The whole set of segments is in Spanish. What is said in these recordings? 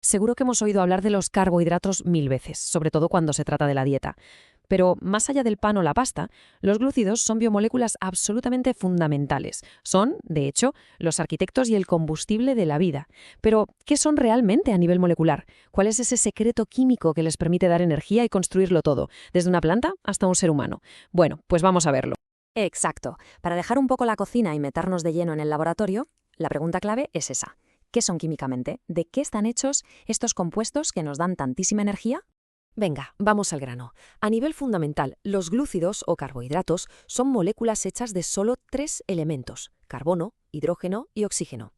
Seguro que hemos oído hablar de los carbohidratos mil veces, sobre todo cuando se trata de la dieta. Pero más allá del pan o la pasta, los glúcidos son biomoléculas absolutamente fundamentales. Son, de hecho, los arquitectos y el combustible de la vida. Pero, ¿qué son realmente a nivel molecular? ¿Cuál es ese secreto químico que les permite dar energía y construirlo todo, desde una planta hasta un ser humano? Bueno, pues vamos a verlo. Exacto. Para dejar un poco la cocina y meternos de lleno en el laboratorio, la pregunta clave es esa. ¿Qué son químicamente? ¿De qué están hechos estos compuestos que nos dan tantísima energía? Venga, vamos al grano. A nivel fundamental, los glúcidos o carbohidratos son moléculas hechas de solo tres elementos: carbono, hidrógeno y oxígeno.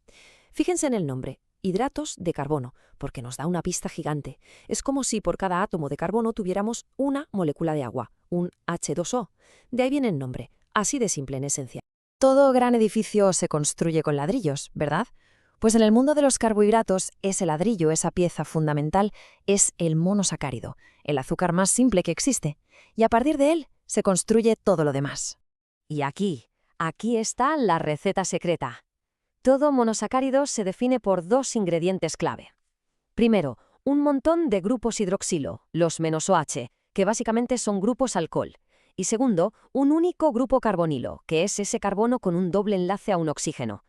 Fíjense en el nombre, hidratos de carbono, porque nos da una pista gigante. Es como si por cada átomo de carbono tuviéramos una molécula de agua, un H2O. De ahí viene el nombre, así de simple en esencia. Todo gran edificio se construye con ladrillos, ¿verdad? Pues en el mundo de los carbohidratos, ese ladrillo, esa pieza fundamental, es el monosacárido, el azúcar más simple que existe. Y a partir de él se construye todo lo demás. Y aquí está la receta secreta. Todo monosacárido se define por dos ingredientes clave. Primero, un montón de grupos hidroxilo, los -OH, que básicamente son grupos alcohol. Y segundo, un único grupo carbonilo, que es ese carbono con un doble enlace a un oxígeno.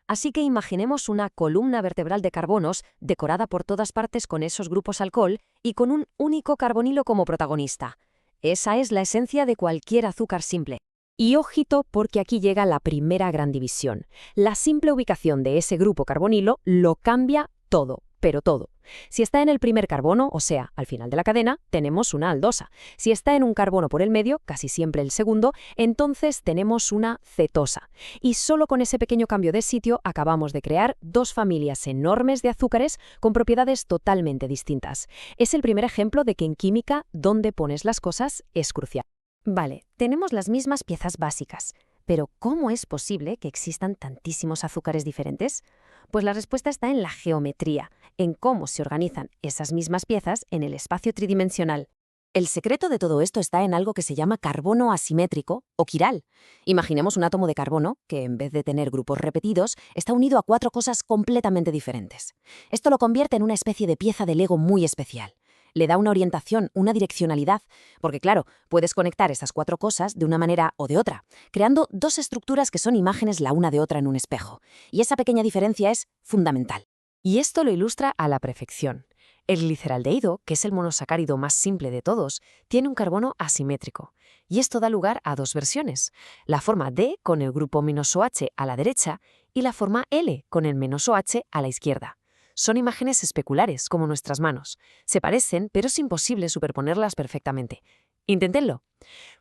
Así que imaginemos una columna vertebral de carbonos decorada por todas partes con esos grupos alcohol y con un único carbonilo como protagonista. Esa es la esencia de cualquier azúcar simple. Y ojito, porque aquí llega la primera gran división. La simple ubicación de ese grupo carbonilo lo cambia todo, pero todo. Si está en el primer carbono, o sea, al final de la cadena, tenemos una aldosa. Si está en un carbono por el medio, casi siempre el segundo, entonces tenemos una cetosa. Y solo con ese pequeño cambio de sitio acabamos de crear dos familias enormes de azúcares con propiedades totalmente distintas. Es el primer ejemplo de que en química, dónde pones las cosas es crucial. Vale, tenemos las mismas piezas básicas, pero ¿cómo es posible que existan tantísimos azúcares diferentes? Pues la respuesta está en la geometría, en cómo se organizan esas mismas piezas en el espacio tridimensional. El secreto de todo esto está en algo que se llama carbono asimétrico o quiral. Imaginemos un átomo de carbono que, en vez de tener grupos repetidos, está unido a cuatro cosas completamente diferentes. Esto lo convierte en una especie de pieza de Lego muy especial. Le da una orientación, una direccionalidad, porque claro, puedes conectar esas cuatro cosas de una manera o de otra, creando dos estructuras que son imágenes la una de otra en un espejo. Y esa pequeña diferencia es fundamental. Y esto lo ilustra a la perfección. El gliceraldehído, que es el monosacárido más simple de todos, tiene un carbono asimétrico. Y esto da lugar a dos versiones: la forma D con el grupo -OH a la derecha y la forma L con el -OH a la izquierda. Son imágenes especulares, como nuestras manos. Se parecen, pero es imposible superponerlas perfectamente. Inténtenlo.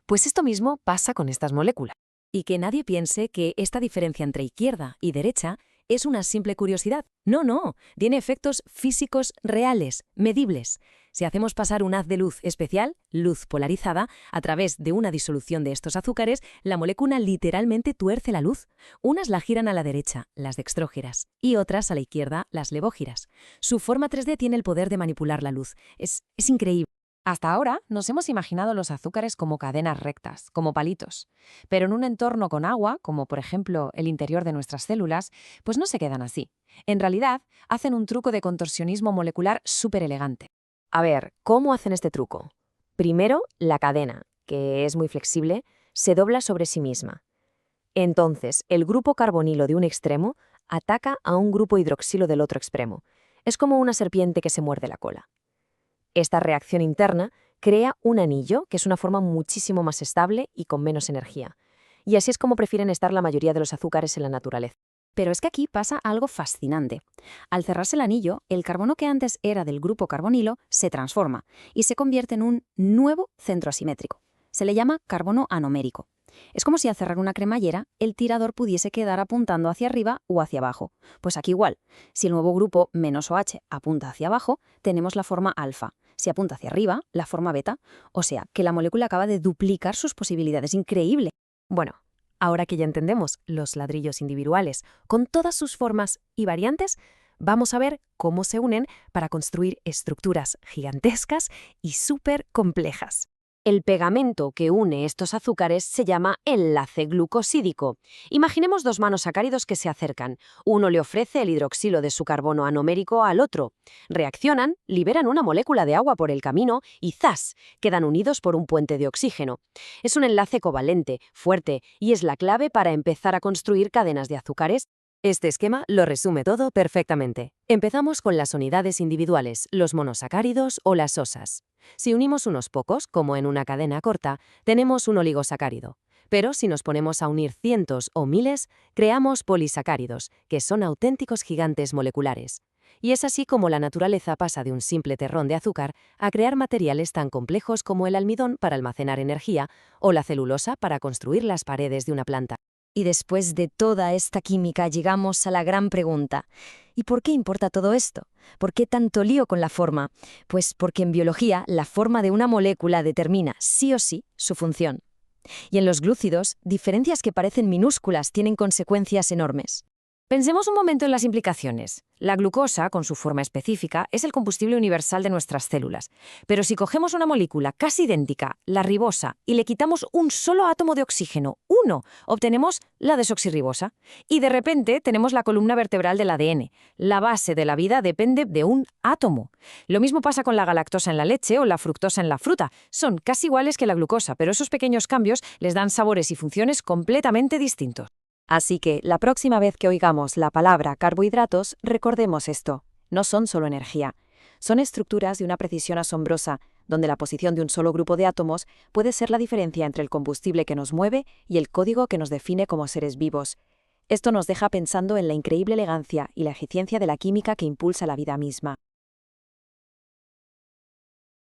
Pues esto mismo pasa con estas moléculas. Y que nadie piense que esta diferencia entre izquierda y derecha es una simple curiosidad. No, no, tiene efectos físicos reales, medibles. Si hacemos pasar un haz de luz especial, luz polarizada, a través de una disolución de estos azúcares, la molécula literalmente tuerce la luz. Unas la giran a la derecha, las dextrógiras, y otras a la izquierda, las levógiras. Su forma 3D tiene el poder de manipular la luz. Es increíble. Hasta ahora nos hemos imaginado los azúcares como cadenas rectas, como palitos. Pero en un entorno con agua, como por ejemplo el interior de nuestras células, pues no se quedan así. En realidad, hacen un truco de contorsionismo molecular súper elegante. A ver, ¿cómo hacen este truco? Primero, la cadena, que es muy flexible, se dobla sobre sí misma. Entonces, el grupo carbonilo de un extremo ataca a un grupo hidroxilo del otro extremo. Es como una serpiente que se muerde la cola. Esta reacción interna crea un anillo, que es una forma muchísimo más estable y con menos energía. Y así es como prefieren estar la mayoría de los azúcares en la naturaleza. Pero es que aquí pasa algo fascinante. Al cerrarse el anillo, el carbono que antes era del grupo carbonilo se transforma y se convierte en un nuevo centro asimétrico. Se le llama carbono anomérico. Es como si al cerrar una cremallera, el tirador pudiese quedar apuntando hacia arriba o hacia abajo. Pues aquí igual. Si el nuevo grupo -OH apunta hacia abajo, tenemos la forma alfa. Si apunta hacia arriba, la forma beta. O sea, que la molécula acaba de duplicar sus posibilidades. ¡Increíble! Bueno, ahora que ya entendemos los ladrillos individuales con todas sus formas y variantes, vamos a ver cómo se unen para construir estructuras gigantescas y súper complejas. El pegamento que une estos azúcares se llama enlace glucosídico. Imaginemos dos monosacáridos que se acercan. Uno le ofrece el hidroxilo de su carbono anomérico al otro. Reaccionan, liberan una molécula de agua por el camino y ¡zas!, quedan unidos por un puente de oxígeno. Es un enlace covalente, fuerte, y es la clave para empezar a construir cadenas de azúcares. Este esquema lo resume todo perfectamente. Empezamos con las unidades individuales, los monosacáridos o las osas. Si unimos unos pocos, como en una cadena corta, tenemos un oligosacárido. Pero si nos ponemos a unir cientos o miles, creamos polisacáridos, que son auténticos gigantes moleculares. Y es así como la naturaleza pasa de un simple terrón de azúcar a crear materiales tan complejos como el almidón para almacenar energía o la celulosa para construir las paredes de una planta. Y después de toda esta química llegamos a la gran pregunta. ¿Y por qué importa todo esto? ¿Por qué tanto lío con la forma? Pues porque en biología la forma de una molécula determina, sí o sí, su función. Y en los glúcidos, diferencias que parecen minúsculas tienen consecuencias enormes. Pensemos un momento en las implicaciones. La glucosa, con su forma específica, es el combustible universal de nuestras células. Pero si cogemos una molécula casi idéntica, la ribosa, y le quitamos un solo átomo de oxígeno, uno, obtenemos la desoxirribosa. Y de repente tenemos la columna vertebral del ADN. La base de la vida depende de un átomo. Lo mismo pasa con la galactosa en la leche o la fructosa en la fruta. Son casi iguales que la glucosa, pero esos pequeños cambios les dan sabores y funciones completamente distintos. Así que, la próxima vez que oigamos la palabra carbohidratos, recordemos esto. No son solo energía. Son estructuras de una precisión asombrosa, donde la posición de un solo grupo de átomos puede ser la diferencia entre el combustible que nos mueve y el código que nos define como seres vivos. Esto nos deja pensando en la increíble elegancia y la eficiencia de la química que impulsa la vida misma.